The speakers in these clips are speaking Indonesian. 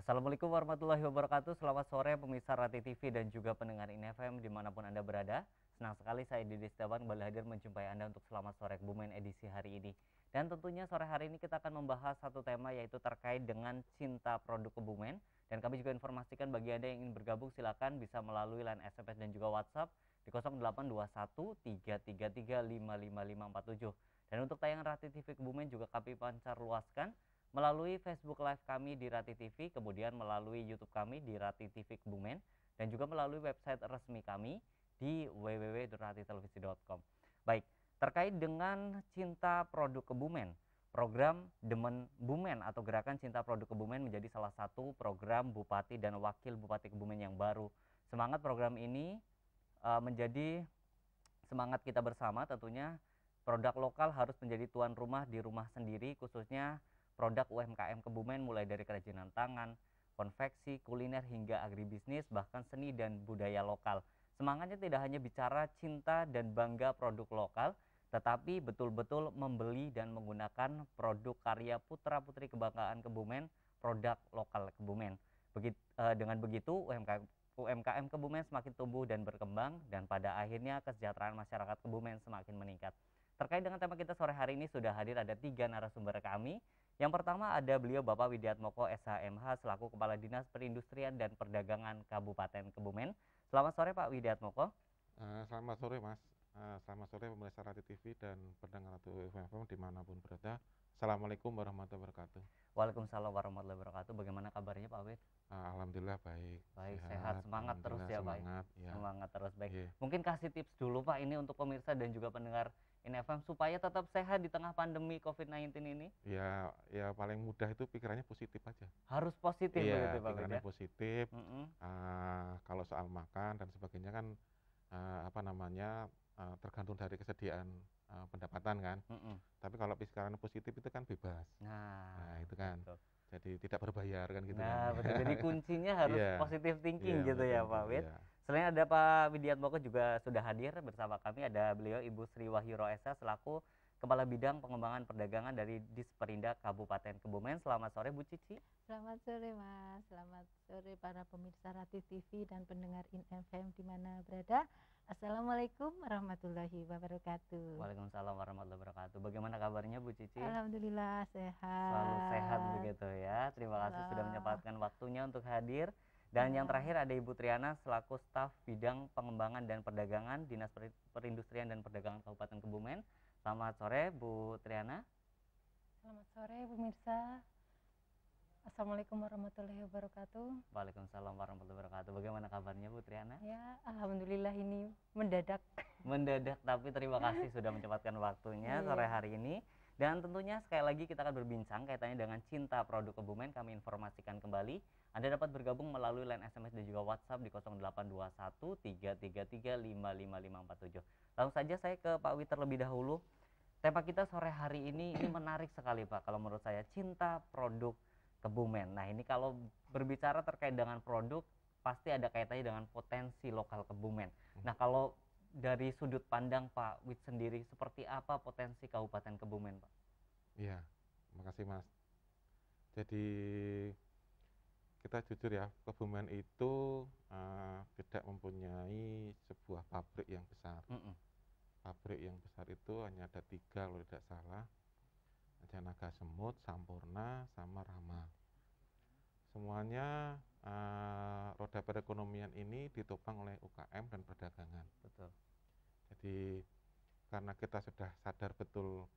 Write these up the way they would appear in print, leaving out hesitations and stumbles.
Assalamualaikum warahmatullahi wabarakatuh. Selamat sore pemirsa Rati TV dan juga pendengar INFM dimanapun Anda berada. Senang sekali saya Didi Setiawan kembali hadir menjumpai Anda untuk Selamat Sore Kebumen edisi hari ini. Dan tentunya sore hari ini kita akan membahas satu tema yaitu terkait dengan cinta produk Kebumen. Dan kami juga informasikan bagi Anda yang ingin bergabung silakan bisa melalui line SMS dan juga WhatsApp di 0821 333 55547. Dan untuk tayangan Rati TV Kebumen juga kami pancar luaskan melalui Facebook Live kami di Rati TV, kemudian melalui YouTube kami di Rati TV Kebumen, dan juga melalui website resmi kami di www.ratitelevisi.com. Baik, terkait dengan cinta produk Kebumen, program Demen Bumen atau Gerakan Cinta Produk Kebumen menjadi salah satu program Bupati dan Wakil Bupati Kebumen yang baru. Semangat program ini menjadi semangat kita bersama tentunya. Produk lokal harus menjadi tuan rumah di rumah sendiri, khususnya produk UMKM Kebumen mulai dari kerajinan tangan, konveksi, kuliner hingga agribisnis, bahkan seni dan budaya lokal. Semangatnya tidak hanya bicara cinta dan bangga produk lokal, tetapi betul-betul membeli dan menggunakan produk karya putra-putri kebanggaan Kebumen, produk lokal Kebumen. Dengan begitu UMKM Kebumen semakin tumbuh dan berkembang, dan pada akhirnya kesejahteraan masyarakat Kebumen semakin meningkat. Terkait dengan tema kita sore hari ini sudah hadir ada 3 narasumber kami. Yang pertama ada beliau Bapak Widiatmoko SHMH selaku Kepala Dinas Perindustrian dan Perdagangan Kabupaten Kebumen. Selamat sore Pak Widiatmoko. Selamat sore Mas, selamat sore pemirsa Rati TV dan pendengar Ratu FM dimanapun berada. Assalamualaikum warahmatullahi wabarakatuh. Waalaikumsalam warahmatullahi wabarakatuh. Bagaimana kabarnya Pak Wid? Alhamdulillah baik, Baik, sehat, sehat, semangat terus alhamdulillah ya Pak. semangat, ya. Semangat terus, baik. Iya. Mungkin kasih tips dulu Pak ini untuk pemirsa dan juga pendengar INFM supaya tetap sehat di tengah pandemi COVID-19 ini. Ya paling mudah itu pikirannya positif aja. Harus positif begitu Iya, Pak Wid pikirannya ya? positif. Mm-mm. Kalau soal makan dan sebagainya kan tergantung dari kesediaan pendapatan kan. Mm-mm. Tapi kalau pikirannya positif itu kan bebas. Nah, Nah, itu kan. betul. Jadi tidak berbayar kan gitu kan. Nah, betul. Jadi kuncinya harus Iya, positive thinking iya, gitu ya, betul, Pak Wid. iya. Selain ada Pak Widiatmoko juga sudah hadir bersama kami, ada beliau Ibu Sri Wahyu Roesa selaku Kepala Bidang Pengembangan Perdagangan dari Disperindak Kabupaten Kebumen. Selamat sore Bu Cici. Selamat sore Mas, selamat sore para pemirsa Rati TV dan pendengar INFM di mana berada. Assalamualaikum warahmatullahi wabarakatuh. Waalaikumsalam warahmatullahi wabarakatuh. Bagaimana kabarnya Bu Cici? Alhamdulillah Selalu sehat sehat. begitu ya. Terima kasih sudah Halo. menyempatkan waktunya untuk hadir. Dan yang terakhir ada Ibu Triana selaku staf bidang pengembangan dan perdagangan Dinas Perindustrian dan Perdagangan Kabupaten Kebumen. Selamat sore Bu Triana. Selamat sore pemirsa. Assalamualaikum warahmatullahi wabarakatuh. Waalaikumsalam warahmatullahi wabarakatuh. Bagaimana kabarnya Bu Triana? Ya, alhamdulillah ini mendadak. Mendadak, tapi terima kasih sudah menyempatkan waktunya sore hari ini. Dan tentunya sekali lagi kita akan berbincang kaitannya dengan cinta produk Kebumen. Kami informasikan kembali, Anda dapat bergabung melalui line SMS dan juga WhatsApp di 0821 333 55547. Langsung saja saya ke Pak Wi terlebih dahulu. Tema kita sore hari ini menarik sekali Pak, kalau menurut saya, cinta produk Kebumen. Nah ini kalau berbicara terkait dengan produk, pasti ada kaitannya dengan potensi lokal Kebumen. Nah kalau dari sudut pandang Pak Wid sendiri, seperti apa potensi Kabupaten Kebumen Pak? Iya, makasih Mas. Jadi kita jujur ya, Kebumen itu tidak mempunyai sebuah pabrik yang besar. Pabrik yang besar itu hanya ada 3 kalau tidak salah. Ada Naga Semut, Sampurna, sama Rama. Semuanya roda perekonomian ini ditopang oleh UKM dan perdagangan. Betul. Jadi karena kita sudah sadar betul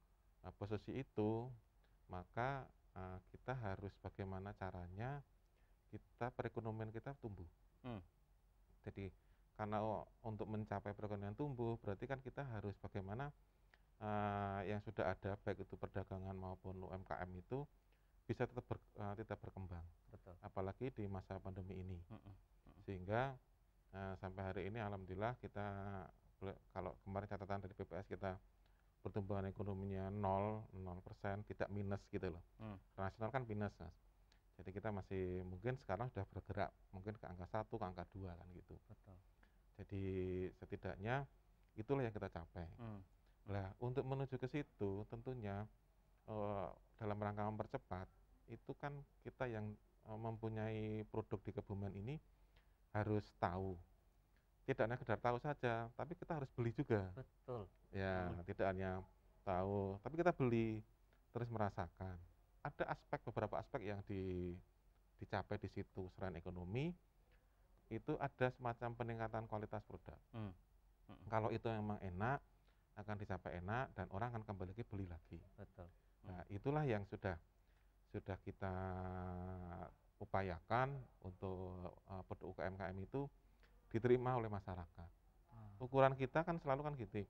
posisi itu, maka kita harus bagaimana caranya perekonomian kita tumbuh. Jadi karena untuk mencapai perekonomian tumbuh, berarti kan kita harus bagaimana yang sudah ada baik itu perdagangan maupun UMKM itu bisa tetap berkembang. Betul. Apalagi di masa pandemi ini. Sehingga sampai hari ini alhamdulillah kita, kalau kemarin catatan dari BPS kita pertumbuhan ekonominya 0%, tidak minus gitu loh. Nasional kan minus Mas. Jadi kita masih mungkin sekarang sudah bergerak mungkin ke angka 1, ke angka 2 kan gitu. Betul. Jadi setidaknya itulah yang kita capai. Nah, untuk menuju ke situ tentunya dalam rangka mempercepat itu kan kita yang mempunyai produk di Kebumen ini harus tahu. Tidak hanya sekedar tahu saja, tapi kita harus beli juga. Betul. Ya, tidak hanya tahu, tapi kita beli, terus merasakan. Ada beberapa aspek yang dicapai di situ. Selain ekonomi, itu ada semacam peningkatan kualitas produk. Kalau itu memang enak, akan dicapai enak, dan orang akan kembali lagi beli lagi. Betul. Nah, itulah yang sudah kita upayakan untuk produk UMKM itu diterima oleh masyarakat. Ukuran kita kan selalu kan gitu,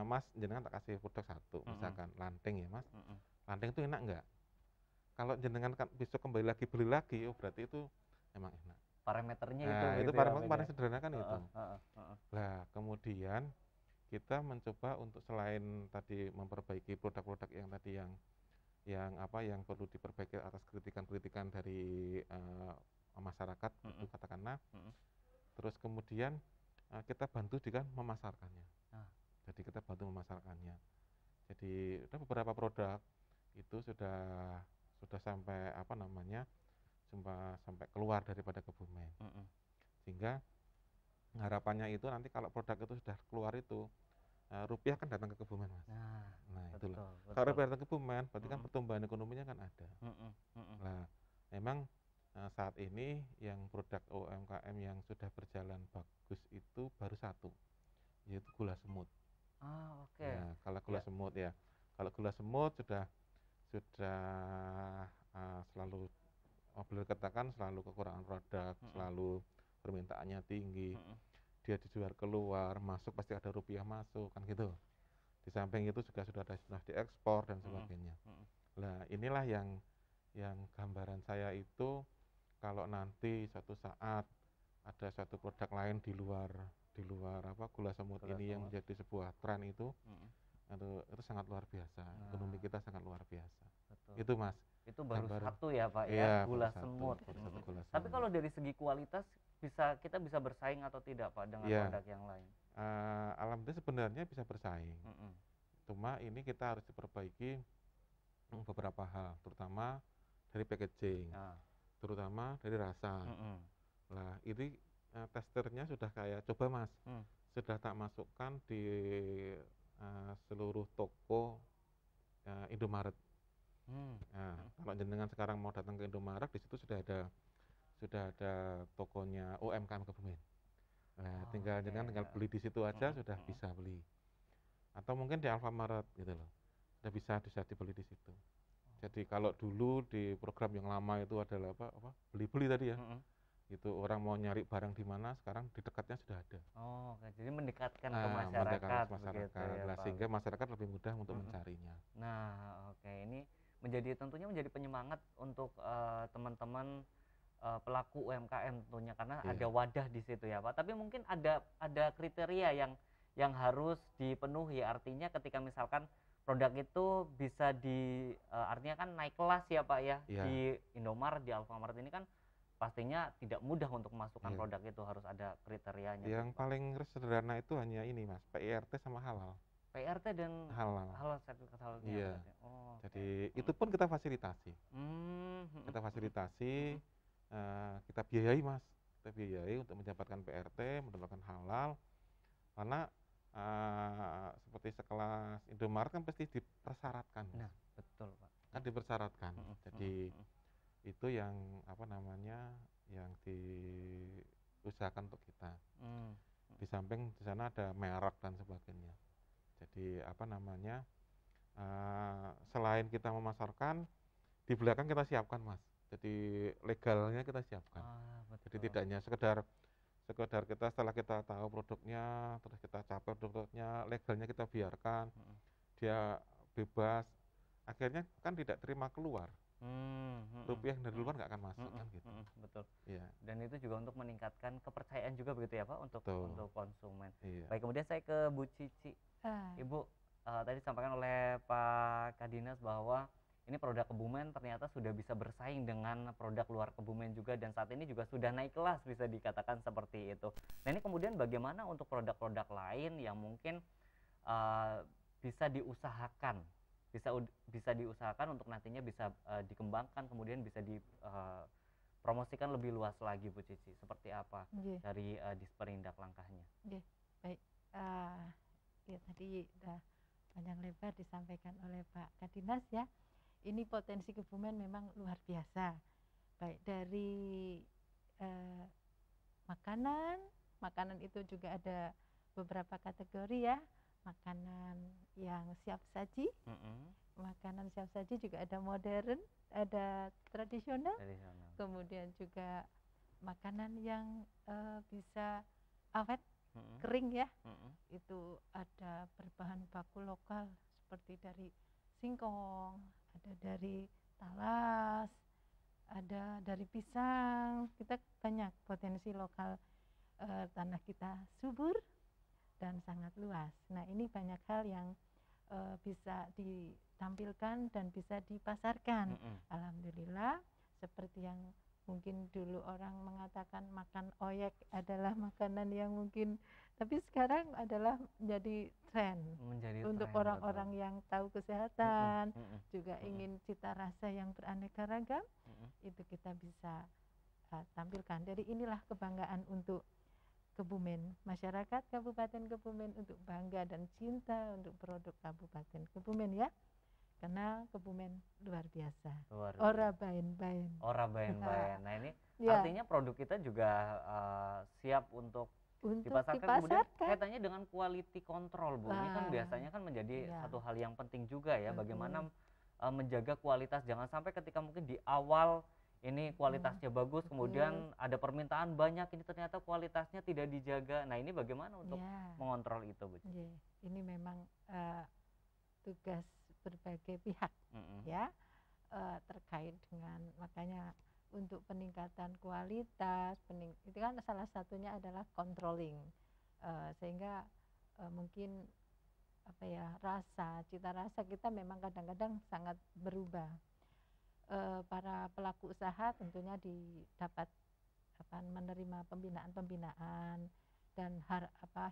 Mas, jenengan tak kasih produk satu, misalkan lanting ya Mas, lanting itu enak nggak? Kalau jenengan kan besok kembali lagi beli lagi, oh berarti itu emang enak. Parameternya Nah, itu itu begitu parameter ya, paling sederhana kan itu. Heeh. Nah, kemudian kita mencoba untuk selain tadi memperbaiki produk-produk yang tadi yang perlu diperbaiki atas kritikan-kritikan dari masyarakat itu katakanlah. Terus kemudian kita bantu dengan memasarkannya. Jadi kita bantu memasarkannya. Jadi ada beberapa produk itu sudah sampai sampai keluar daripada Kebumen. Sehingga harapannya itu nanti kalau produk itu sudah keluar itu rupiah kan datang ke Kebumen, Mas. Nah itulah. Kalau rupiah datang ke Kebumen, berarti kan pertumbuhan ekonominya kan ada. Nah, memang saat ini yang produk UMKM yang sudah berjalan bagus itu baru satu, yaitu gula semut. Oke. Ya, kalau gula semut ya, kalau gula semut sudah selalu boleh dikatakan selalu kekurangan produk, selalu permintaannya tinggi. Dia dijual keluar, masuk pasti ada rupiah masuk kan gitu. Di samping itu juga sudah diekspor dan sebagainya. Nah, inilah yang gambaran saya itu kalau nanti suatu saat ada suatu produk lain di luar gula semut ini yang menjadi sebuah tren itu sangat luar biasa. Ekonomi kita sangat luar biasa. Betul. Itu Mas. Itu baru gambaran. satu ya Pak Iya, ya, gula baru semut. gula Tapi semut. kalau dari segi kualitas kita bisa bersaing atau tidak Pak dengan produk yang lain? Alhamdulillah sebenarnya bisa bersaing. Cuma ini kita harus diperbaiki beberapa hal, terutama dari packaging, terutama dari rasa. Nah, ini testernya sudah kayak coba Mas, sudah tak masukkan di seluruh toko Indomaret. Nah, kalau jenengan sekarang mau datang ke Indomaret, di situ sudah ada tokonya UMKM Kebumen. Nah, tinggal beli di situ aja sudah bisa beli. Atau mungkin di Alfamart gitu loh. Sudah bisa dibeli di situ. Jadi kalau dulu di program yang lama itu adalah beli-beli tadi ya. Itu orang mau nyari barang di mana, sekarang di dekatnya sudah ada. Jadi mendekatkan ke masyarakat begitu ya, Nah, sehingga masyarakat lebih mudah untuk mencarinya. Nah, ini tentunya menjadi penyemangat untuk teman-teman pelaku UMKM tentunya, karena ada wadah di situ ya Pak. Tapi mungkin ada kriteria yang harus dipenuhi, artinya ketika misalkan produk itu bisa artinya kan naik kelas ya Pak ya. Di Indomaret, di Alfamart ini kan pastinya tidak mudah untuk memasukkan produk itu, harus ada kriterianya. Yang paling sederhana itu hanya ini Mas, PIRT sama halal. PRT dan halal, sertifikat halalnya. Iya. Jadi itu pun kita fasilitasi. Kita fasilitasi, kita biayai Mas. Kita biayai untuk mendapatkan PRT, mendapatkan halal. Karena seperti sekelas Indomaret kan pasti dipersyaratkan. Nah, betul Pak. Kan dipersyaratkan. Jadi itu yang yang diusahakan untuk kita. Di samping di sana ada merek dan sebagainya. Jadi selain kita memasarkan, di belakang kita siapkan Mas. Jadi legalnya kita siapkan. Jadi tidak hanya sekedar kita setelah kita tahu produknya, terus kita capai produknya, legalnya kita biarkan, dia bebas, akhirnya kan tidak terima keluar. Rupiah dari luar nggak akan masuk kan gitu. Betul. Iya. Dan itu juga untuk meningkatkan kepercayaan juga begitu ya Pak untuk konsumen. Iya. Baik, kemudian saya ke Bu Cici. Ibu, tadi disampaikan oleh Pak Kadinas bahwa ini produk Kebumen ternyata sudah bisa bersaing dengan produk luar Kebumen juga, dan saat ini juga sudah naik kelas bisa dikatakan seperti itu. Nah, ini kemudian bagaimana untuk produk-produk lain yang mungkin bisa diusahakan untuk nantinya bisa dikembangkan, kemudian bisa promosikan lebih luas lagi Bu Cici. Seperti apa Nggih, dari Disperindak langkahnya? nggih. Baik. Ah, ya tadi udah panjang lebar disampaikan oleh Pak Kadinas ya. Ini potensi Kebumen memang luar biasa. Baik dari eh, makanan, makanan itu juga ada beberapa kategori ya. Makanan yang siap saji, Mm-mm. makanan siap saji juga ada modern, ada tradisional, Tradisional. kemudian juga makanan yang bisa awet, Mm-mm. kering ya. Mm-mm. Itu ada berbahan baku lokal seperti dari singkong, ada dari talas, ada dari pisang. Kita banyak potensi lokal, tanah kita subur dan sangat luas. Nah, ini banyak hal yang bisa ditampilkan dan bisa dipasarkan. Mm-mm. Alhamdulillah, seperti yang mungkin dulu orang mengatakan makan oyek adalah makanan yang mungkin, tapi sekarang adalah menjadi tren Menjadi untuk tren, orang-orang betul. yang tahu kesehatan, Mm-mm. juga Mm-mm. ingin cita rasa yang beraneka ragam, Mm-mm. itu kita bisa tampilkan. Jadi inilah kebanggaan untuk Kebumen, masyarakat Kabupaten Kebumen untuk bangga dan cinta untuk produk Kabupaten Kebumen ya. Karena Kebumen luar biasa. Luar Ora biasa. bain-bain. Ora bayan-bayan. Nah, ini Ya, artinya produk kita juga siap untuk untuk dipasarkan, kemudian dipasarkan. kaitannya dengan quality control Bu. Ini kan Wah, biasanya kan menjadi iya. satu hal yang penting juga ya, Betul. bagaimana menjaga kualitas. Jangan sampai ketika mungkin di awal ini kualitasnya bagus, betul. kemudian ada permintaan banyak, ini ternyata kualitasnya tidak dijaga. Nah, ini bagaimana untuk Ya, mengontrol itu Bu? iya. Ini memang tugas berbagai pihak Mm-mm. ya, terkait dengan, makanya untuk peningkatan kualitas, itu kan salah satunya adalah controlling, sehingga mungkin apa ya, cita rasa kita memang kadang-kadang sangat berubah. Para pelaku usaha tentunya dapat menerima pembinaan-pembinaan dan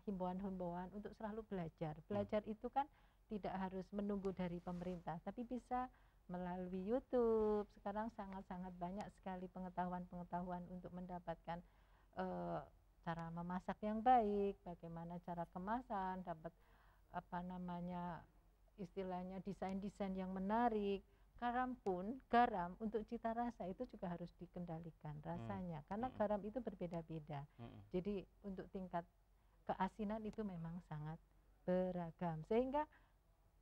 himbauan-himbauan untuk selalu belajar. Belajar itu kan tidak harus menunggu dari pemerintah, tapi bisa melalui YouTube. Sekarang sangat-sangat banyak sekali pengetahuan-pengetahuan untuk mendapatkan cara memasak yang baik, bagaimana cara kemasan, dapat istilahnya desain-desain yang menarik. Garam untuk cita rasa itu juga harus dikendalikan rasanya, karena garam itu berbeda-beda. Jadi untuk tingkat keasinan itu memang sangat beragam, sehingga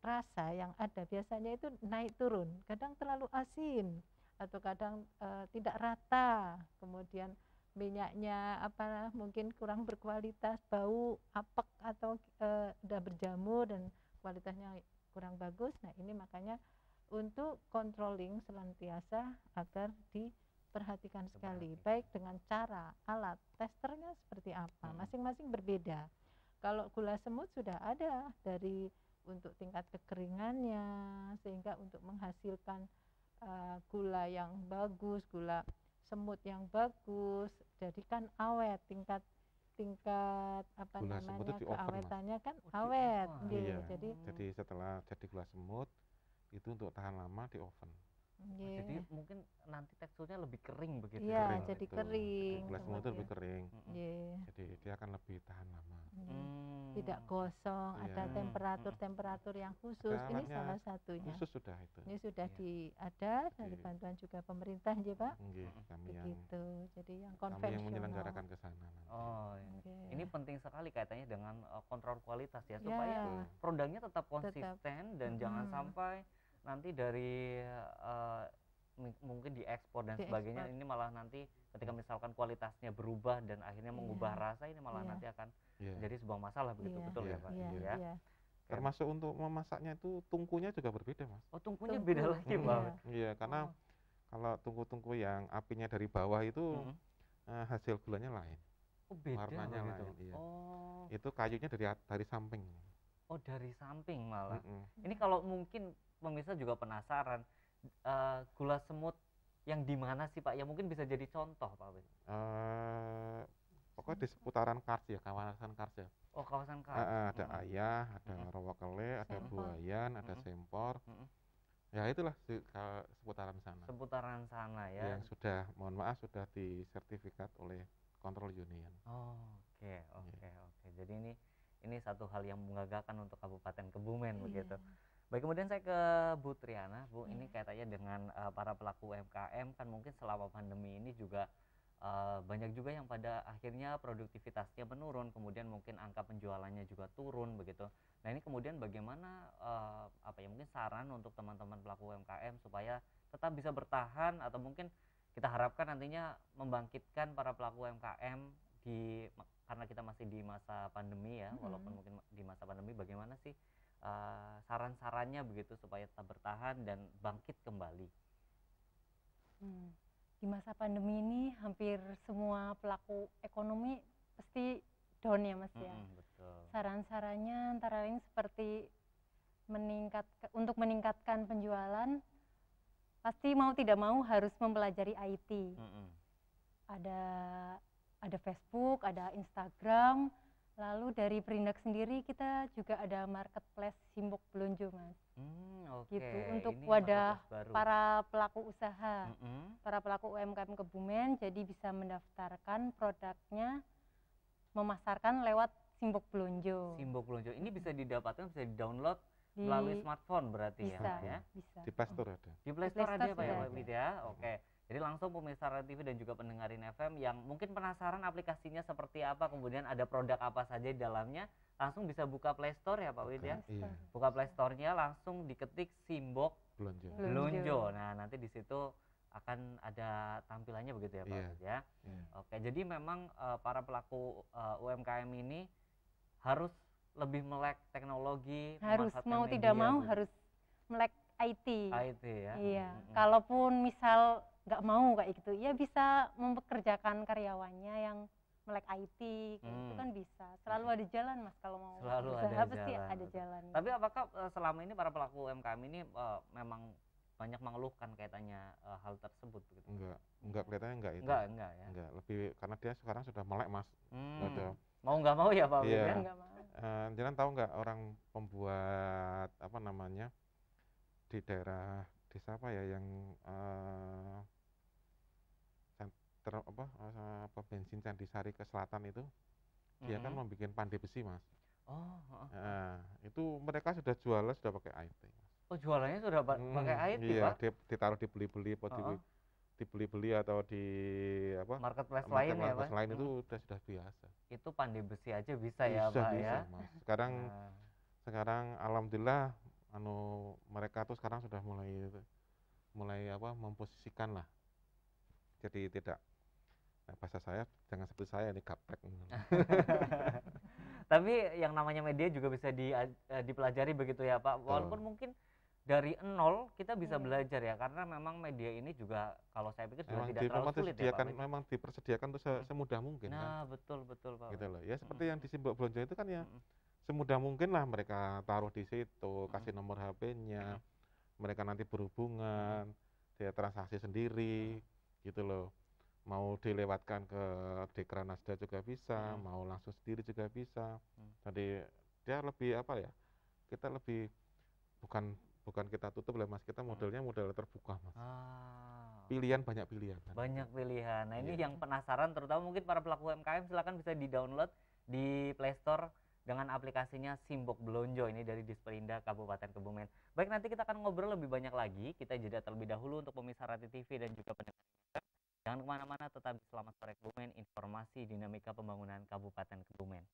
rasa yang ada biasanya itu naik turun, kadang terlalu asin atau kadang tidak rata, kemudian minyaknya mungkin kurang berkualitas, bau, apek, atau udah berjamur dan kualitasnya kurang bagus. Nah, ini makanya untuk controlling senantiasa agar diperhatikan sekali, baik dengan cara, alat, testernya seperti apa, masing-masing berbeda. Kalau gula semut sudah ada dari untuk tingkat kekeringannya, sehingga untuk menghasilkan gula yang bagus, gula semut yang bagus, jadi kan awet, tingkat Gula semut itu di oven, Mas. keawetannya kan awet. Iya. Jadi setelah jadi gula semut itu untuk tahan lama di oven. Jadi mungkin nanti teksturnya lebih kering begitu. Iya, Kering jadi itu. kering. Gula semut itu lebih kering. Yeah. Jadi dia akan lebih tahan lama. Tidak gosong, Iya. ada temperatur yang khusus. Ada Ini alatnya salah satunya. Khusus sudah itu. Ini sudah Iya. ada dari bantuan juga pemerintah, ya Pak. Nggih, kami yang Begitu. Jadi yang kami yang konvensional. menyelenggarakan ke sana nanti. Oh, iya. Oke. Ini penting sekali kaitannya dengan kontrol kualitas ya, Ya. supaya produknya tetap konsisten dan jangan sampai nanti dari mungkin diekspor dan sebagainya, ini malah nanti ketika misalkan kualitasnya berubah dan akhirnya mengubah rasa, ini malah Iya. nanti akan Iya. jadi sebuah masalah begitu. Iya. Betul ya Iya. Pak? Iya, Ya. iya. Termasuk untuk memasaknya itu tungkunya juga berbeda, Mas. Oh, tungkunya Tungku. beda lagi Iya. Pak. Iya, karena Oh. kalau tungku-tungku yang apinya dari bawah itu hasil gulanya lain. Oh, beda Warnanya begitu. lain, iya. Oh. Itu kayunya dari samping. Oh, dari samping malah. Mm-mm. Ini kalau mungkin pemirsa juga penasaran, gula semut yang di mana sih Pak? Ya mungkin bisa jadi contoh Pak. Pokoknya di seputaran Kars ya, kawasan Kars ya. Oh, kawasan Kars. Ada ayah, ada rawa kele, ada Sempor. buayan, ada sempor. Ya itulah seputaran sana. Seputaran sana ya. Yang sudah, mohon maaf, sudah disertifikat oleh Control Union. Oh, oke. Jadi ini satu hal yang membanggakan untuk Kabupaten Kebumen begitu. Baik, kemudian saya ke Bu Triana, Bu, ini kaitannya dengan para pelaku UMKM kan mungkin selama pandemi ini juga banyak juga yang pada akhirnya produktivitasnya menurun, kemudian mungkin angka penjualannya juga turun begitu. Nah, ini kemudian bagaimana mungkin saran untuk teman-teman pelaku UMKM supaya tetap bisa bertahan atau mungkin kita harapkan nantinya membangkitkan para pelaku UMKM karena kita masih di masa pandemi ya, walaupun mungkin di masa pandemi, bagaimana sih saran-sarannya begitu supaya tetap bertahan dan bangkit kembali? Di masa pandemi ini hampir semua pelaku ekonomi pasti down ya Mas ya. Betul. Saran-sarannya antara lain seperti untuk meningkatkan penjualan, pasti mau tidak mau harus mempelajari IT. Ada Facebook, ada Instagram, lalu dari Perindak sendiri kita juga ada marketplace Simbok Belonjo Mas. Gitu untuk ini wadah baru. para pelaku usaha, para pelaku UMKM Kebumen, jadi bisa mendaftarkan produknya, memasarkan lewat Simbok Belonjo. Simbok Belonjo ini bisa didapatkan, bisa di-download melalui smartphone berarti ya? Bisa. Di Play Store ada. Di Play Store ada Pak ya, sudah Pak Wid ya? Oke. Jadi langsung pemirsa Rai TV dan juga pendengarin FM yang mungkin penasaran aplikasinya seperti apa, kemudian ada produk apa saja di dalamnya, langsung bisa buka Play Store ya Pak Wid ya? Iya. Buka Play Store-nya, langsung diketik Simbok Belonjo. Belonjo. Nah, nanti di situ akan ada tampilannya begitu ya Pak Wid ya? Oke, jadi memang para pelaku UMKM ini harus lebih melek teknologi, Harus memanfaatkan mau media tidak mau begitu. harus melek IT. IT ya. Iya. Kalaupun misal nggak mau kayak gitu, ya bisa mempekerjakan karyawannya yang melek IT kayak gitu kan bisa. Selalu ada jalan Mas kalau mau Selalu usaha ada pasti jalan, ada betul. jalan. Tapi apakah selama ini para pelaku UMKM ini memang banyak mengeluhkan kaitannya hal tersebut begitu? Enggak, kelihatannya enggak itu. Enggak ya. Enggak, lebih karena dia sekarang sudah melek Mas. Nggak ada. Mau nggak mau ya Pak Wid Iya. ya? Nggak mau. Jangan tahu nggak orang pembuat apa namanya di daerah desa apa ya yang bensin Candisari ke selatan itu, dia kan membuat pandai besi Mas. Oh, Itu mereka sudah jualnya sudah pakai IT. oh jualannya sudah pakai IT Iya, Pak? ditaruh dibeli-beli dibeli-beli atau di Marketplace lain ya Pak? lain itu sudah biasa. Itu pandai besi aja bisa ya Pak ya? Mas. Sekarang alhamdulillah mereka tuh sekarang sudah mulai memposisikan lah. Jadi tidak bahasa saya jangan seperti saya ini gaplek. Tapi yang namanya media juga bisa dipelajari begitu ya Pak. Walaupun mungkin dari nol kita bisa belajar ya, karena memang media ini juga kalau saya pikir juga tidak terlalu sulit ya Pak. Memang dipersediakan tuh semudah mungkin Nah, kan. betul Pak. Gitu loh. Ya seperti yang di Simbok Belonjo itu kan ya semudah mungkin lah mereka taruh di situ, kasih nomor HP-nya, mereka nanti berhubungan, dia transaksi sendiri, gitu loh. Mau dilewatkan ke Dekranasda juga bisa, mau langsung sendiri juga bisa. Jadi dia lebih kita lebih bukan kita tutup lah Mas, kita modelnya model terbuka Mas. Banyak pilihan. Banyak pilihan. Nah, ini yang penasaran terutama mungkin para pelaku UMKM, silakan bisa di-download di Play Store dengan aplikasinya Simbok Belonjo ini dari Disperinda Kabupaten Kebumen. Baik, nanti kita akan ngobrol lebih banyak lagi. Kita jeda terlebih dahulu untuk pemirsa Rati TV dan juga pendengar. Jangan kemana-mana, tetap di Selamat Sore Kebumen, informasi dinamika pembangunan Kabupaten Kebumen.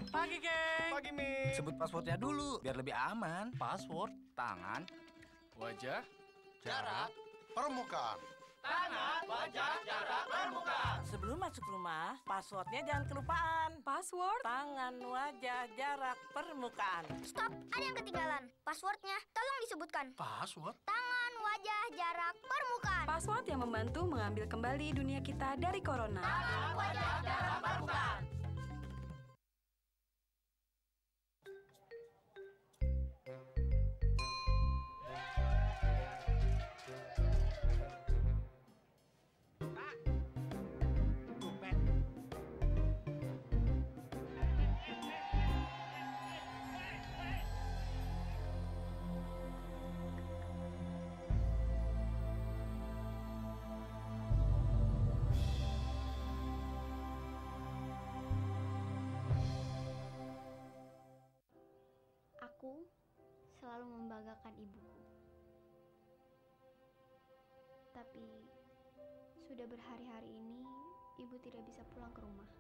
Pagi, geng. Pagi, Mi. Sebut passwordnya dulu, biar lebih aman. Password, Tangan, wajah, jarak, permukaan. tangan, wajah, jarak, permukaan. Sebelum masuk rumah, passwordnya jangan kelupaan. Password? Tangan, wajah, jarak, permukaan. Stop, ada yang ketinggalan. Passwordnya tolong disebutkan. Password, Tangan, wajah, jarak, permukaan. Password yang membantu mengambil kembali dunia kita dari corona. Tangan, wajah, jarak, permukaan. Aku selalu membanggakan ibuku. Tapi sudah berhari-hari ini ibu tidak bisa pulang ke rumah.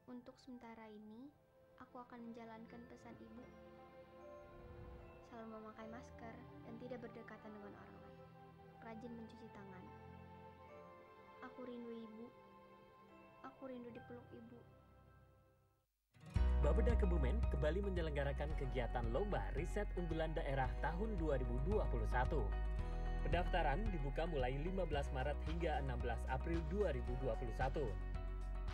Untuk sementara ini, aku akan menjalankan pesan ibu. Selalu memakai masker dan tidak berdekatan dengan orang lain. Rajin mencuci tangan. Aku rindu ibu. Aku rindu dipeluk ibu. Bapeda Kebumen kembali menyelenggarakan kegiatan Lomba Riset Unggulan Daerah tahun 2021. Pendaftaran dibuka mulai 15 Maret hingga 16 April 2021.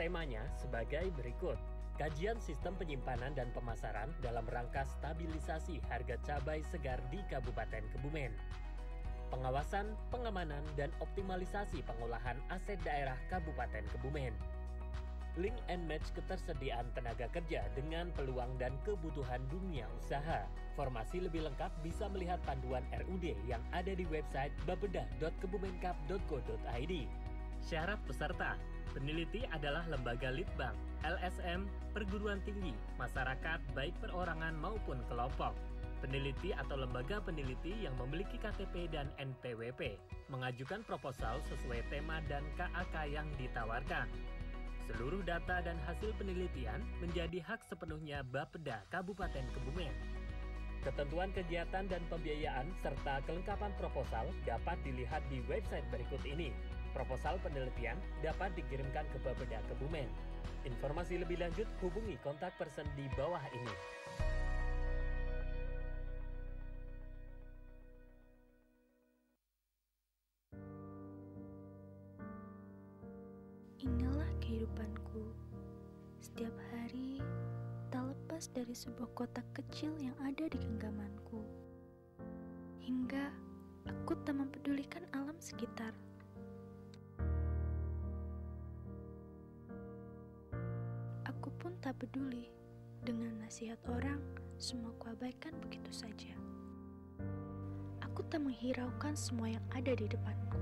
Temanya sebagai berikut: kajian sistem penyimpanan dan pemasaran dalam rangka stabilisasi harga cabai segar di Kabupaten Kebumen. Pengawasan, pengamanan, dan optimalisasi pengolahan aset daerah Kabupaten Kebumen. Link and match ketersediaan tenaga kerja dengan peluang dan kebutuhan dunia usaha. Formasi lebih lengkap bisa melihat panduan RUD yang ada di website bapeda.kebumenkap.go.id. Syarat peserta: peneliti adalah lembaga litbang, LSM, perguruan tinggi, masyarakat baik perorangan maupun kelompok. Peneliti atau lembaga peneliti yang memiliki KTP dan NPWP, mengajukan proposal sesuai tema dan KAK yang ditawarkan. Seluruh data dan hasil penelitian menjadi hak sepenuhnya Bapeda Kabupaten Kebumen. Ketentuan kegiatan dan pembiayaan serta kelengkapan proposal dapat dilihat di website berikut ini. Proposal penelitian dapat dikirimkan ke Bapeda Kebumen. Informasi lebih lanjut hubungi kontak person di bawah ini. Inilah kehidupanku. Setiap hari tak lepas dari sebuah kotak kecil yang ada di genggamanku. Hingga aku tak mempedulikan alam sekitar. Aku pun tak peduli dengan nasihat orang, semua kuabaikan begitu saja. Aku tak menghiraukan semua yang ada di depanku.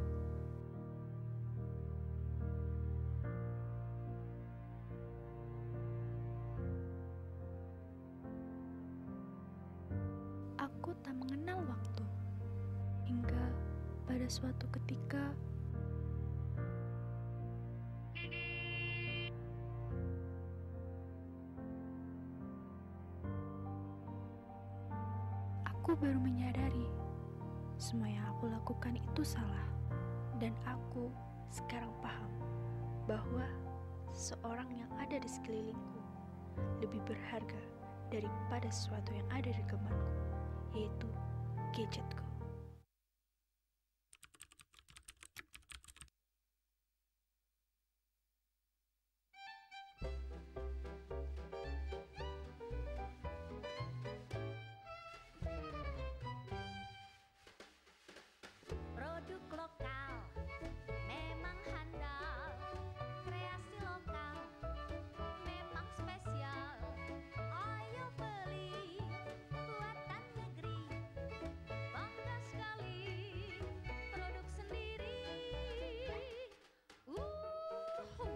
Aku tak mengenal waktu, hingga pada suatu ketika aku baru menyadari semua yang aku lakukan itu salah. Dan aku sekarang paham bahwa seseorang yang ada di sekelilingku lebih berharga daripada sesuatu yang ada di genggamanku, yaitu gadgetku. Produk lokal memang handal, kreasi lokal memang spesial. Ayo beli buatan negeri, bangga sekali produk sendiri.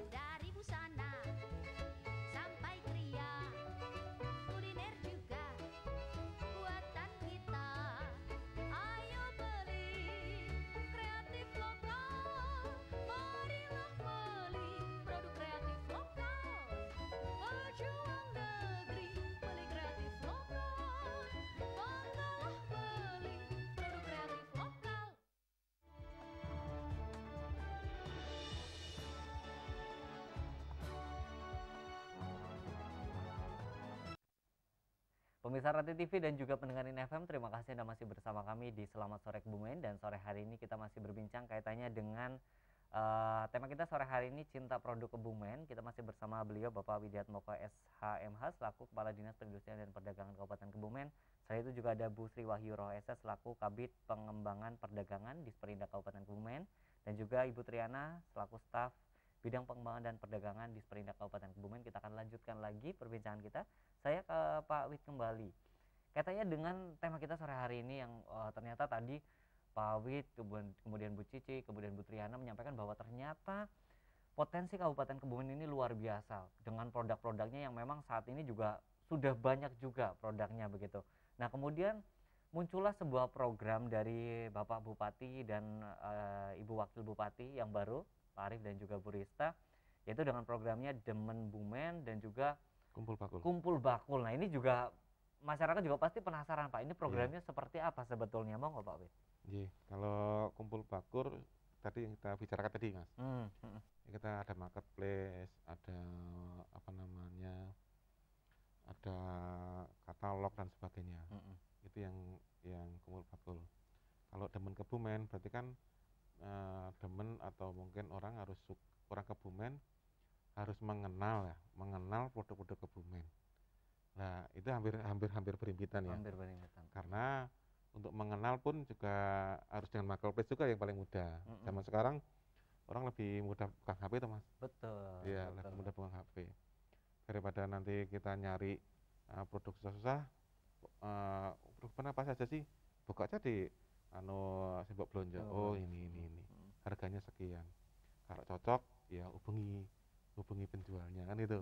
Dari busana sampai kria, kuliner juga buatan kita. Ayo beli kreatif lokal, marilah beli produk kreatif lokal. Pejuang negeri, beli kreatif lokal, banggalah beli produk kreatif lokal. Pemirsa Rati TV dan juga pendengar FM, terima kasih Anda masih bersama kami di Selamat Sore Kebumen. Dan sore hari ini kita masih berbincang kaitannya dengan tema kita sore hari ini, Cinta Produk Kebumen. Kita masih bersama beliau Bapak Widiatmoko SHMH selaku Kepala Dinas Perindustrian dan Perdagangan Kabupaten Kebumen. Selain itu juga ada Bu Sri Wahyu Roh SS selaku Kabid Pengembangan Perdagangan di Sperindak Kabupaten Kebumen. Dan juga Ibu Triana selaku staf Bidang Pengembangan dan Perdagangan di Sperindak Kabupaten Kebumen. Kita akan lanjutkan lagi perbincangan kita. Saya ke Pak Wid kembali. Katanya dengan tema kita sore hari ini yang ternyata tadi Pak Wid, kemudian Bu Cici, kemudian Bu Triana menyampaikan bahwa ternyata potensi Kabupaten Kebumen ini luar biasa dengan produk-produknya yang memang saat ini juga sudah banyak juga produknya begitu. Nah, kemudian muncullah sebuah program dari Bapak Bupati dan Ibu Wakil Bupati yang baru, Pak Arief dan juga Bu Rista, yaitu dengan programnya Demen Bumen dan juga Kumpul Bakul. Kumpul Bakul. Nah, ini juga masyarakat juga pasti penasaran, Pak. Ini programnya seperti apa sebetulnya, Monggo Pak Wid? Iya, kalau Kumpul Bakul tadi yang kita bicarakan tadi, Mas. Kita ada marketplace, ada apa namanya, ada katalog dan sebagainya. Itu yang Kumpul Bakul. Kalau Demen Kebumen berarti kan demen atau mungkin orang Kebumen harus mengenal produk-produk Kebumen. Nah, itu hampir berimpitan ya. Hampir berimpitan. Karena untuk mengenal pun juga harus dengan marketplace juga yang paling mudah. Zaman sekarang orang lebih mudah pegang HP itu, Mas. Betul. Iya, lebih mudah pegang HP. Daripada nanti kita nyari produk susah-susah, produk apa saja sih? Buka aja di Simbok Blonjo. Oh, ini. Harganya sekian. Kalau cocok ya hubungi penjualnya kan itu.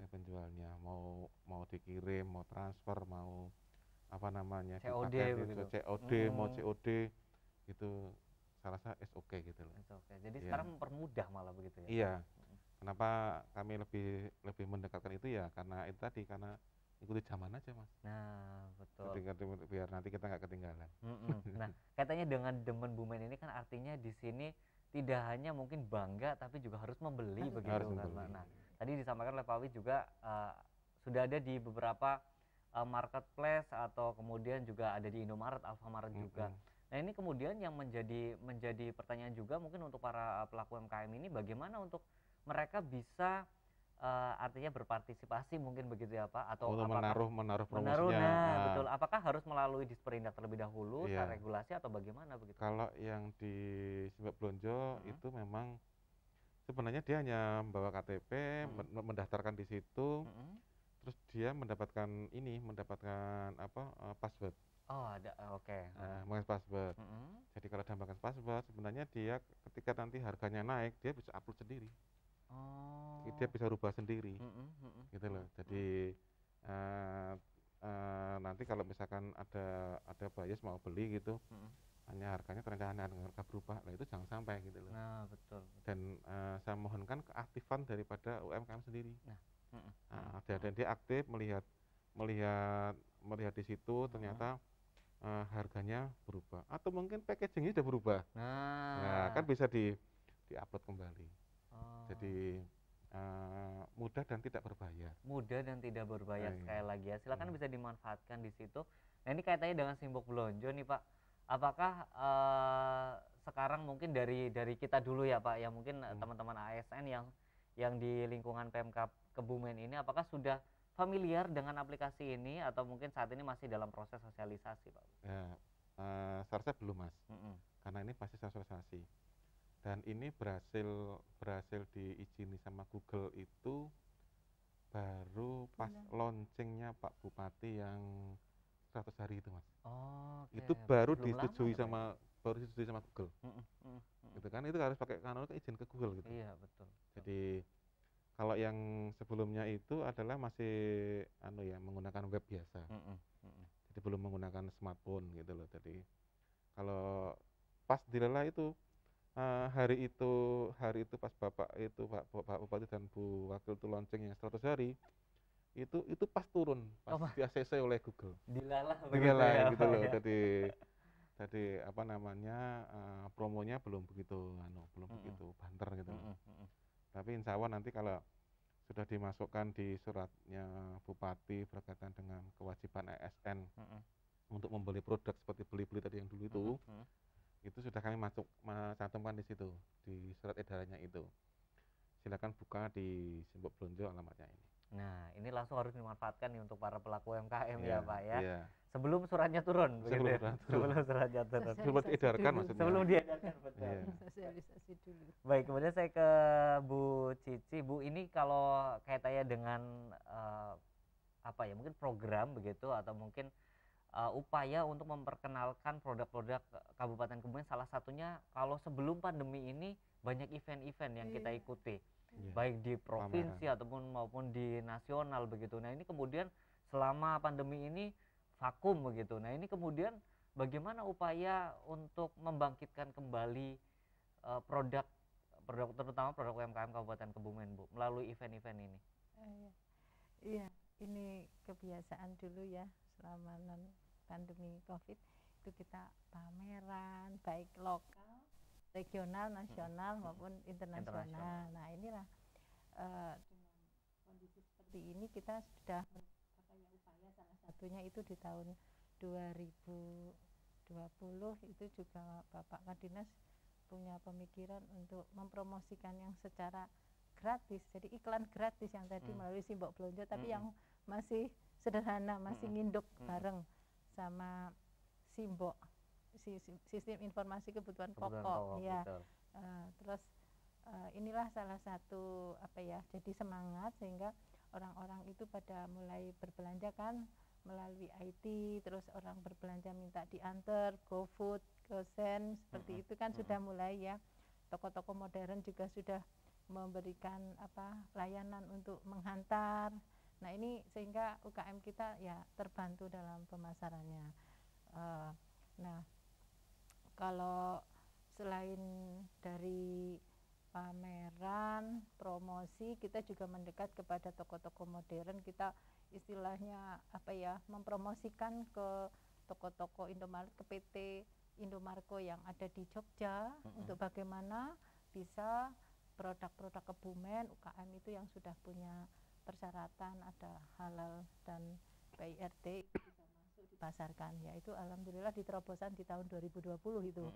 Penjualnya mau dikirim, mau transfer, mau apa namanya? COD begitu. COD, mau COD itu saya rasa SOK gitu loh. SOK. Jadi sekarang mempermudah malah begitu ya. Iya. Kenapa kami lebih mendekatkan itu ya karena itu tadi karena ikuti zaman aja, Mas. Nah, betul. Biar nanti kita nggak ketinggalan. Nah, katanya dengan Demen Bumen ini kan artinya di sini tidak hanya mungkin bangga tapi juga harus membeli begitu harus kan. membeli. Nah, tadi disampaikan oleh Pak Wid juga sudah ada di beberapa marketplace atau kemudian juga ada di Indomaret, Alfamaret juga. Nah, ini kemudian yang menjadi pertanyaan juga mungkin untuk para pelaku UMKM ini bagaimana untuk mereka bisa artinya berpartisipasi mungkin begitu ya Pak, atau untuk menaruh promosinya. Nah, betul. Apakah harus melalui Disperindak terlebih dahulu, secara regulasi atau bagaimana begitu? Kalau yang di Simbok Blonjo itu memang sebenarnya dia hanya membawa KTP, mendaftarkan di situ, terus dia mendapatkan password. Oh, ada, oke. Mengenai password. Jadi kalau dia menggunakan password, sebenarnya dia ketika nanti harganya naik, dia bisa upload sendiri. Dia bisa rubah sendiri, gitu loh. Jadi nanti kalau misalkan ada buyers mau beli gitu, hanya harganya ternyata harga berubah, lah itu jangan sampai gitu loh. Nah, betul. Dan saya mohonkan keaktifan daripada UMKM sendiri. Dan dia aktif melihat di situ ternyata harganya berubah, atau mungkin packagingnya sudah berubah. Nah, kan bisa di-upload kembali. Jadi mudah dan tidak berbayar. Mudah dan tidak berbayar sekali lagi ya. Silakan bisa dimanfaatkan di situ. Nah, ini kaitannya dengan Simbok Blonjo nih Pak. Apakah sekarang mungkin dari kita dulu ya Pak, ya mungkin teman-teman ASN yang di lingkungan Pemkab Kebumen ini apakah sudah familiar dengan aplikasi ini atau mungkin saat ini masih dalam proses sosialisasi Pak? Ya, seharusnya belum Mas, karena ini pasti sosialisasi. Dan ini berhasil diizini sama Google itu baru pas launchingnya Pak Bupati yang 100 hari itu Mas. Itu baru disetujui sama Google. Gitu kan, itu harus pakai izin ke Google gitu. Iya, betul. Jadi kalau yang sebelumnya itu adalah masih menggunakan web biasa. Jadi belum menggunakan smartphone gitu loh. Jadi kalau pas dilelah itu hari itu pas Bapak Bupati dan Bu Wakil itu launching yang 100 hari itu pas turun, pas di ACC oleh Google. Dilalah gitu loh. Jadi apa namanya promonya belum begitu banter gitu. Tapi insya Allah nanti kalau sudah dimasukkan di suratnya Bupati berkaitan dengan kewajiban ASN untuk membeli produk seperti beli-beli tadi yang dulu itu sudah kami cantumkan di situ di surat edarannya itu. Silakan buka di Simbok Blonjo alamatnya ini. Nah, ini langsung harus dimanfaatkan nih untuk para pelaku UMKM ya Pak ya. Iya. Sebelum suratnya turun begitu ya. Sebelum suratnya turun. Sebelum diedarkan maksudnya. Sebelum diedarkan betul. Iya. Sosialisasi dulu. Baik, kemudian saya ke Bu Cici. Bu, ini kalau kaitannya dengan mungkin program begitu atau mungkin upaya untuk memperkenalkan produk-produk Kabupaten Kebumen, salah satunya kalau sebelum pandemi ini banyak event-event yang kita ikuti. baik di provinsi ataupun maupun di nasional begitu. Nah ini kemudian selama pandemi ini vakum begitu. Nah ini kemudian bagaimana upaya untuk membangkitkan kembali produk terutama produk UMKM Kabupaten Kebumen, Bu, melalui event-event ini? Iya, ini kebiasaan dulu ya selama pandemi COVID itu kita pameran baik lokal, regional, nasional maupun internasional. Nah inilah dengan kondisi seperti ini kita sudah upaya salah satunya itu di tahun 2020 itu juga Bapak Kadinas punya pemikiran untuk mempromosikan yang secara gratis, jadi iklan gratis yang tadi melalui Simbok Blonjo, tapi yang masih sederhana, masih nginduk bareng sama Simbok, sistem informasi kebutuhan pokok ya. Terus inilah salah satu jadi semangat sehingga orang-orang itu pada mulai berbelanja kan melalui IT, terus orang berbelanja minta diantar, GoFood, GoSend, seperti itu kan sudah mulai ya. Toko-toko modern juga sudah memberikan layanan untuk menghantar. Nah ini sehingga UKM kita ya terbantu dalam pemasarannya. Nah kalau selain dari pameran, promosi, kita juga mendekat kepada toko-toko modern. Kita istilahnya mempromosikan ke toko-toko Indomaret, ke PT Indomarko yang ada di Jogja untuk bagaimana bisa produk-produk Kebumen UKM itu yang sudah punya persyaratan ada halal dan BIRT bisa masuk dipasarkan, yaitu alhamdulillah di terobosan di tahun 2020 itu.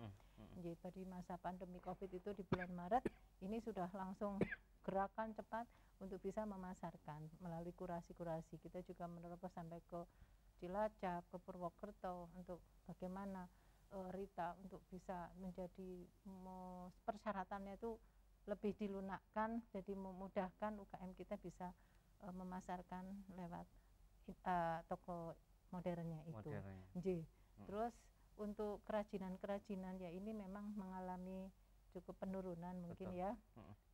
Jadi pada masa pandemi COVID itu di bulan Maret ini sudah langsung gerakan cepat untuk bisa memasarkan melalui kurasi-kurasi. Kita juga menerobos sampai ke Cilacap, ke Purwokerto untuk bagaimana Rita untuk bisa menjadi persyaratannya itu lebih dilunakkan, jadi memudahkan UKM kita bisa memasarkan lewat toko modernnya itu. Terus untuk kerajinan-kerajinan ya ini memang mengalami cukup penurunan mungkin ya.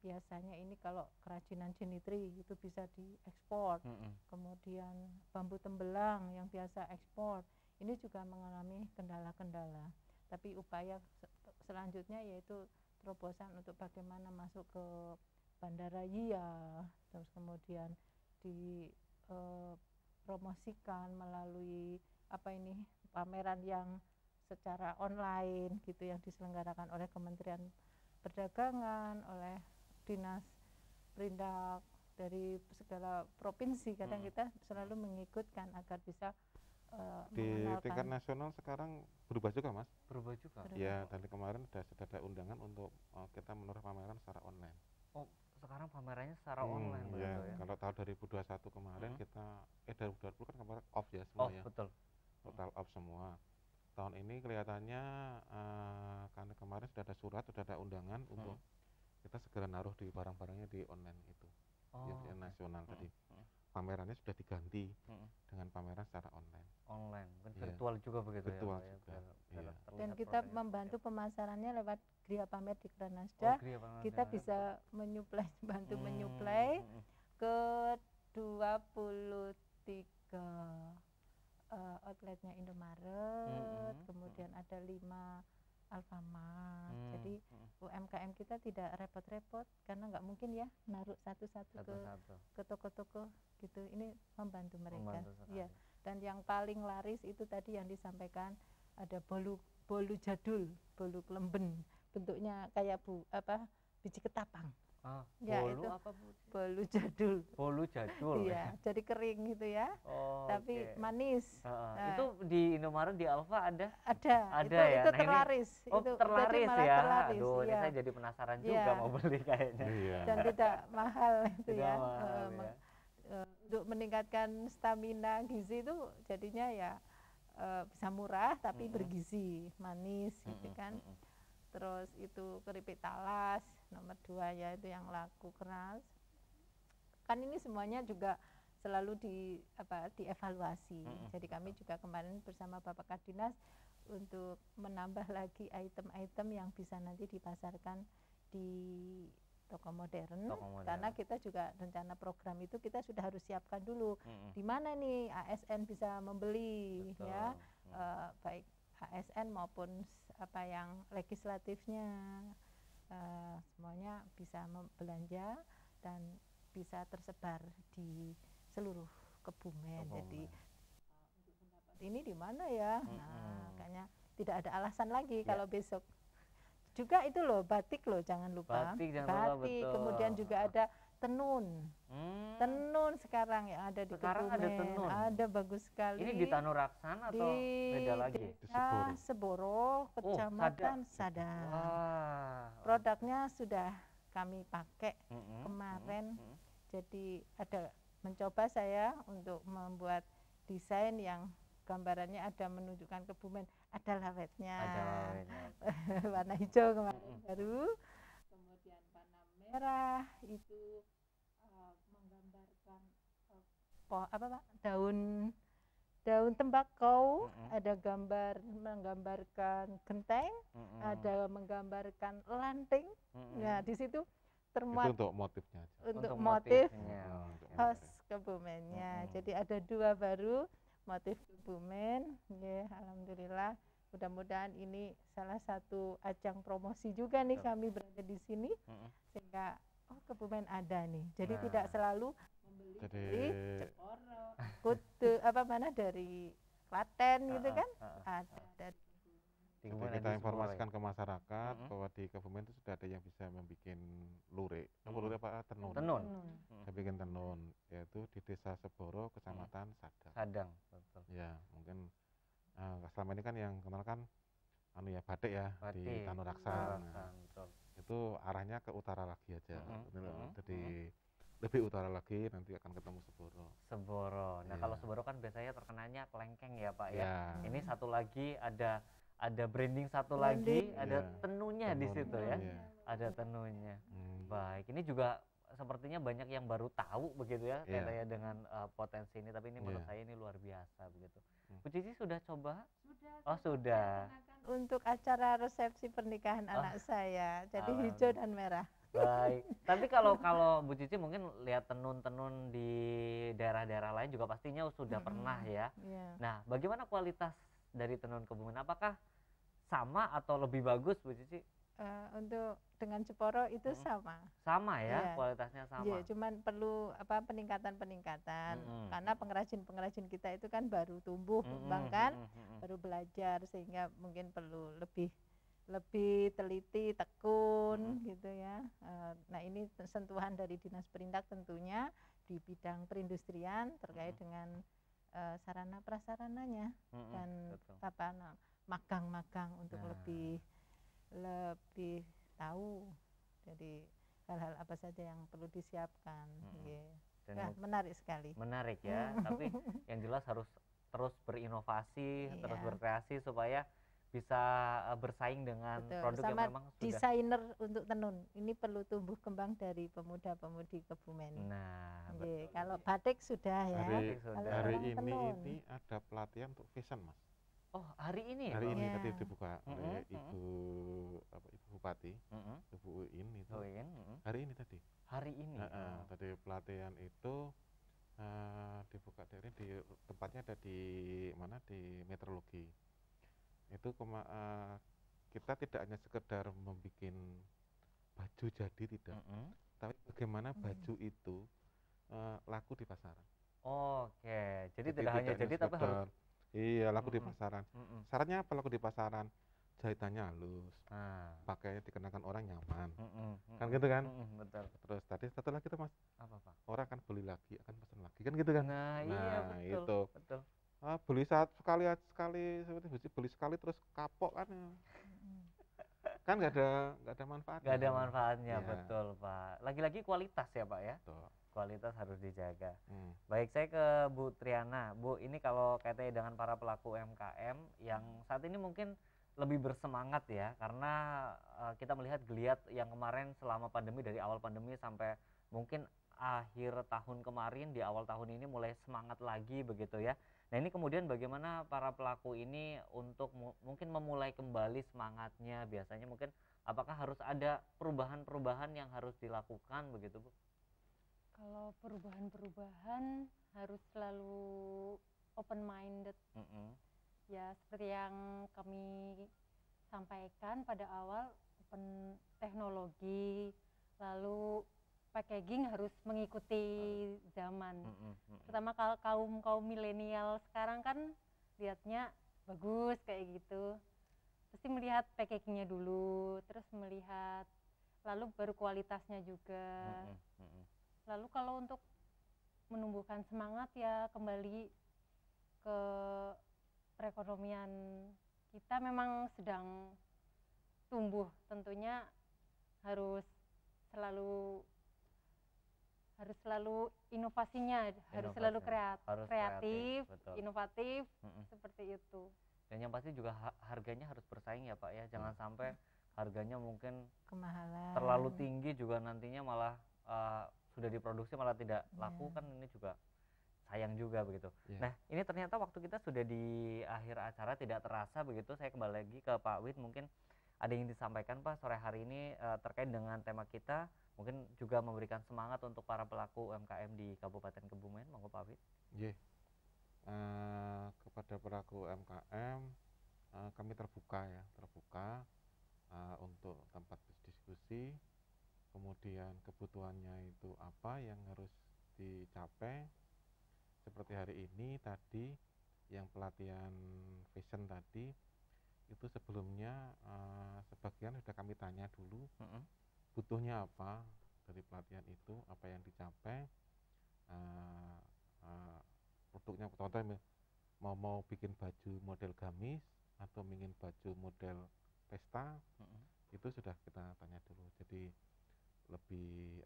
Biasanya ini kalau kerajinan jenitri itu bisa diekspor. Kemudian bambu tembelang yang biasa ekspor ini juga mengalami kendala-kendala. Tapi upaya selanjutnya yaitu terobosan untuk bagaimana masuk ke Bandara Yia, terus kemudian dipromosikan melalui pameran yang secara online gitu yang diselenggarakan oleh Kementerian Perdagangan, oleh Dinas Perindak dari segala provinsi. Kadang kita selalu mengikutkan agar bisa di tingkat nasional sekarang berubah juga, Mas. Berubah juga. Ya, dari kemarin sudah ada undangan untuk kita menaruh pameran secara online. Oh, sekarang pamerannya secara online ya. ya. Kalau tahun 2021 kemarin kita 2020 kan kemarin off ya semua ya. Betul. Total off semua. Tahun ini kelihatannya karena kemarin sudah ada surat, sudah ada undangan untuk kita segera naruh di barang-barangnya di online itu. Yang nasional tadi. Pamerannya sudah diganti dengan pameran secara online. Virtual juga begitu virtual ya. Juga. Dan kita membantu pemasarannya lewat Gria Pamer di Kranasda. Kita bisa bantu menyuplai ke 23 outletnya Indomaret, kemudian ada 5 Alfamart. Jadi UMKM kita tidak repot-repot karena nggak mungkin ya naruh satu-satu ke toko-toko gitu. Ini membantu mereka. Ya. Dan yang paling laris itu tadi yang disampaikan ada bolu jadul, bolu kelemben, bentuknya kayak biji ketapang. Ya bolu itu apa, Bu? Bolu jadul. Bolu jadul. Iya, jadi kering gitu ya. Tapi manis. Itu di Indomaret di Alfa ada? Ada ya. Itu terlaris. Itu terlaris ya. Terlaris, Aduh, ini ya. saya jadi penasaran juga mau beli kayaknya. Dan tidak mahal itu tidak ya. Mahal, ya. Untuk meningkatkan stamina gizi itu jadinya ya bisa murah tapi bergizi, manis gitu kan. Terus itu keripik talas nomor 2 ya, itu yang laku keras. Kan ini semuanya juga selalu dievaluasi. Jadi kami juga kemarin bersama Bapak Kadinas untuk menambah lagi item-item yang bisa nanti dipasarkan di toko modern, Toko modern. karena kita juga rencana program itu kita sudah harus siapkan dulu di mana nih ASN bisa membeli. Betul. Ya, baik ASN maupun apa yang legislatifnya, semuanya bisa belanja dan bisa tersebar di seluruh Kebumen. Jadi untuk pendapat ini di mana ya? Nah, kayaknya tidak ada alasan lagi kalau besok. Juga itu loh, batik loh, jangan lupa. Batik jangan lupa, betul. Kemudian juga ada tenun. Tenun sekarang yang ada di Sekarang ada Kebumen. tenun. Ada bagus sekali. Ini di Tanuraksana atau beda lagi? Desa Seboro, Kecamatan Sadar. Produknya sudah kami pakai kemarin. Jadi ada mencoba saya untuk membuat desain yang gambarannya ada menunjukkan Kebumen, ada lawetnya, warna hijau kemarin baru, kemudian warna merah itu menggambarkan daun tembakau, ada gambar menggambarkan genteng, ada menggambarkan lanting. Nah di situ termuat itu untuk motifnya aja. Untuk motif khas Kebumennya. Jadi ada 2 baru motif Kebumen. Ya, alhamdulillah. Mudah-mudahan ini salah satu ajang promosi juga nih kami berada di sini, sehingga Kebumen ada nih. Jadi tidak selalu membeli dari Jeporo, Kutu, dari Klaten gitu kan? Ada dari Jadi kita informasikan ke masyarakat bahwa di Kebumen itu sudah ada yang bisa membuat lurik. Lurik apa? Tenun. Saya bikin tenun, yaitu di Desa Seboro, Kecamatan Sadang. Betul. Ya, mungkin selama ini kan yang kenal kan batik ya, di Tanuraksana. Itu arahnya ke utara lagi aja. Jadi lebih utara lagi nanti akan ketemu Seboro. Nah, kalau Seboro kan biasanya terkenanya kelengkeng ya, Pak ya. Ini satu lagi ada branding satu lagi, ada tenunnya di situ ya. Ada tenunnya. Baik, ini juga sepertinya banyak yang baru tahu begitu ya, katanya dengan potensi ini, tapi ini menurut saya ini luar biasa begitu. Bu Cici sudah coba? Sudah. Untuk acara resepsi pernikahan anak saya, jadi hijau dan merah. Baik. Tapi kalau Bu Cici mungkin lihat tenun-tenun di daerah-daerah lain juga pastinya sudah pernah ya. Nah, bagaimana kualitas dari tenun Kebumen? Apakah sama atau lebih bagus, Bu Cici? Untuk dengan Jeporo itu sama ya, kualitasnya sama. Iya, cuman perlu peningkatan karena pengrajin kita itu kan baru tumbuh kembang kan, baru belajar, sehingga mungkin perlu lebih teliti, tekun gitu ya. Nah ini sentuhan dari Dinas Perindak tentunya di bidang perindustrian terkait dengan sarana prasarananya dan magang-magang untuk lebih tahu, jadi hal-hal apa saja yang perlu disiapkan. Menarik sekali. Menarik ya. Tapi yang jelas harus terus berinovasi, terus berkreasi supaya bisa bersaing dengan produk sama yang memang sudah. Desainer untuk tenun ini perlu tumbuh kembang dari pemuda-pemudi Kebumen. Nah, kalau batik sudah ya. Hari ini ada pelatihan untuk fashion, Mas. Hari ini ya? Hari ini tadi dibuka oleh Ibu Bupati, Ibu Uin itu. Hari ini tadi. Hari ini. Tadi pelatihan itu dibuka dari tempatnya ada di mana, di meteorologi. Itu kita tidak hanya sekedar membuat baju jadi, tidak, tapi bagaimana baju itu laku di pasaran. Jadi tidak hanya jadi tapi harus laku di pasaran. Syaratnya apa laku di pasaran? Jahitannya halus, pakainya dikenakan orang nyaman, kan gitu kan? Betul. Terus tadi satu lagi tuh, Mas, apa Pak? Orang akan beli lagi, akan pesan lagi, kan gitu kan? Iya betul. Itu. Beli sekali beli sekali terus kapok kan? Kan nggak ada manfaatnya. Nggak ada manfaatnya, betul Pak. Lagi-lagi kualitas ya Pak ya. Betul. Kualitas harus dijaga. Baik, saya ke Bu Triana. Bu, ini kalau kaitannya dengan para pelaku UMKM yang saat ini mungkin lebih bersemangat ya, karena kita melihat geliat yang kemarin selama pandemi, dari awal pandemi sampai mungkin akhir tahun kemarin, di awal tahun ini mulai semangat lagi begitu ya. Nah ini kemudian bagaimana para pelaku ini untuk mungkin memulai kembali semangatnya, biasanya mungkin apakah harus ada perubahan-perubahan yang harus dilakukan begitu Bu? Kalau perubahan-perubahan harus selalu open minded. Ya seperti yang kami sampaikan pada awal, open teknologi, lalu packaging harus mengikuti zaman. Pertama kalau kaum milenial sekarang kan lihatnya bagus kayak gitu, pasti melihat packagingnya dulu, terus melihat lalu baru kualitasnya juga. Lalu kalau untuk menumbuhkan semangat ya kembali ke perekonomian kita memang sedang tumbuh, tentunya harus selalu inovasinya, harus selalu kreatif, inovatif, seperti itu. Dan yang pasti juga harganya harus bersaing ya Pak ya, jangan sampai harganya mungkin kemahalan, terlalu tinggi juga nantinya malah sudah diproduksi malah tidak laku, kan ini juga sayang juga begitu. Nah ini ternyata waktu kita sudah di akhir acara, tidak terasa begitu. Saya kembali lagi ke Pak Wid, mungkin ada yang disampaikan Pak sore hari ini terkait dengan tema kita, mungkin juga memberikan semangat untuk para pelaku UMKM di Kabupaten Kebumen. Monggo Pak Wid. Kepada pelaku UMKM kami terbuka untuk tempat berdiskusi, kemudian kebutuhannya itu apa yang harus dicapai. Seperti hari ini tadi yang pelatihan fashion tadi itu sebelumnya sebagian sudah kami tanya dulu butuhnya apa dari pelatihan itu, apa yang dicapai, produknya, contohnya mau bikin baju model gamis atau ingin baju model pesta, itu sudah kita tanya dulu. Jadi lebih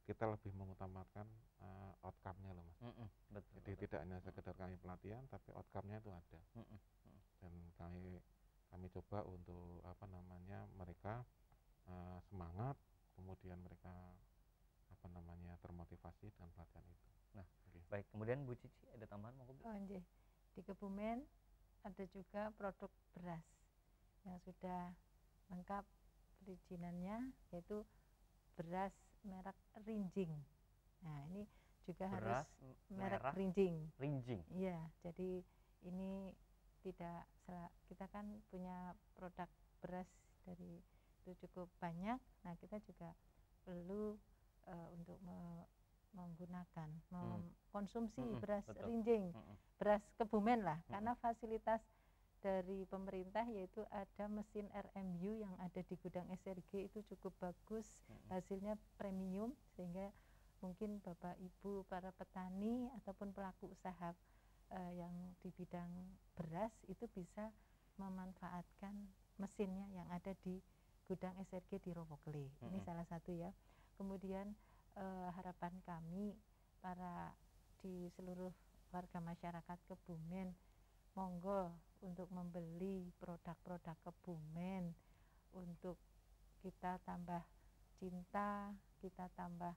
kita lebih mengutamakan outcome-nya loh Mas. Jadi tidak hanya sekedar kami pelatihan, tapi outcome-nya itu ada. Dan kami coba untuk mereka semangat, kemudian mereka termotivasi dengan pelatihan itu. Nah, baik. Kemudian Bu Cici ada tambahan monggo Bu? Di Kebumen ada juga produk beras yang sudah lengkap perizinannya, yaitu beras merek Rinjing. Nah ini juga beras harus merek Rinjing. Iya, jadi ini kita kan punya produk beras dari itu cukup banyak. Nah kita juga perlu untuk menggunakan mengkonsumsi beras Rinjing, beras Kebumen lah, karena fasilitas dari pemerintah yaitu ada mesin RMU yang ada di gudang SRG itu cukup bagus, hasilnya premium, sehingga mungkin Bapak Ibu para petani ataupun pelaku usaha yang di bidang beras itu bisa memanfaatkan mesinnya yang ada di gudang SRG di Robokle. Ini salah satu ya. Kemudian harapan kami di seluruh warga masyarakat Kebumen, monggo untuk membeli produk-produk Kebumen, untuk kita tambah cinta, kita tambah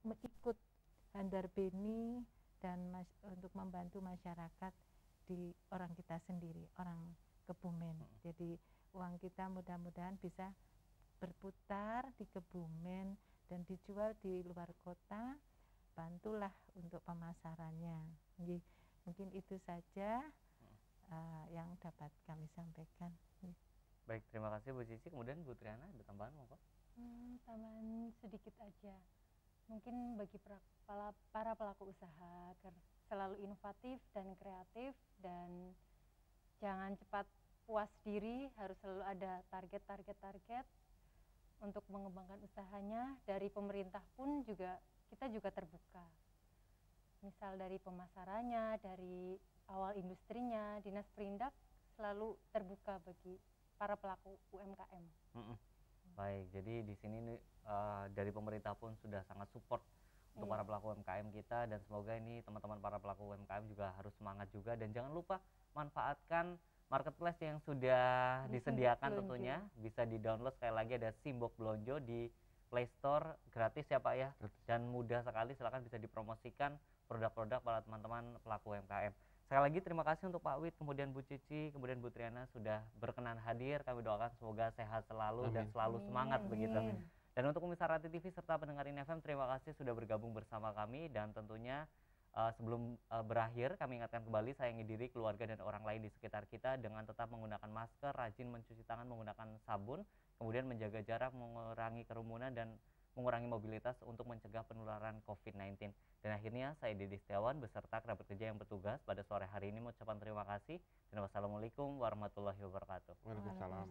mengikut Handar Beni dan untuk membantu masyarakat di orang kita sendiri, orang Kebumen. Jadi uang kita mudah-mudahan bisa berputar di Kebumen dan dijual di luar kota. Bantulah untuk pemasarannya. Mungkin itu saja yang dapat kami sampaikan. Baik, terima kasih Bu Cici. Kemudian Bu Triana ada tambahan monggo? Tambahan sedikit aja. Mungkin bagi para pelaku usaha agar selalu inovatif dan kreatif, dan jangan cepat puas diri, harus selalu ada target untuk mengembangkan usahanya. Dari pemerintah pun kita juga terbuka. Misal dari pemasarannya, dari awal industrinya, Dinas Perindak selalu terbuka bagi para pelaku UMKM. Baik, jadi di sini dari pemerintah pun sudah sangat support untuk para pelaku UMKM kita, dan semoga ini teman-teman para pelaku UMKM juga harus semangat juga, dan jangan lupa manfaatkan marketplace yang sudah Di disediakan Simbok tentunya bisa di-download. Sekali lagi ada Simbok Blonjo di Play Store, gratis ya Pak ya, dan mudah sekali. Silakan bisa dipromosikan produk-produk para teman-teman pelaku UMKM. Sekali lagi terima kasih untuk Pak Wid, kemudian Bu Cici, kemudian Bu Triana sudah berkenan hadir. Kami doakan semoga sehat selalu dan selalu semangat begitu. Dan untuk pemirsa Rati TV serta pendengar INFM, terima kasih sudah bergabung bersama kami. Dan tentunya sebelum berakhir, kami ingatkan kembali, sayangi diri, keluarga, dan orang lain di sekitar kita dengan tetap menggunakan masker, rajin mencuci tangan menggunakan sabun, kemudian menjaga jarak, mengurangi kerumunan, dan mengurangi mobilitas untuk mencegah penularan COVID-19. Dan akhirnya saya Didi Setiawan beserta kerabat kerja yang bertugas pada sore hari ini mengucapkan terima kasih dan wassalamualaikum warahmatullahi wabarakatuh. Waalaikumsalam.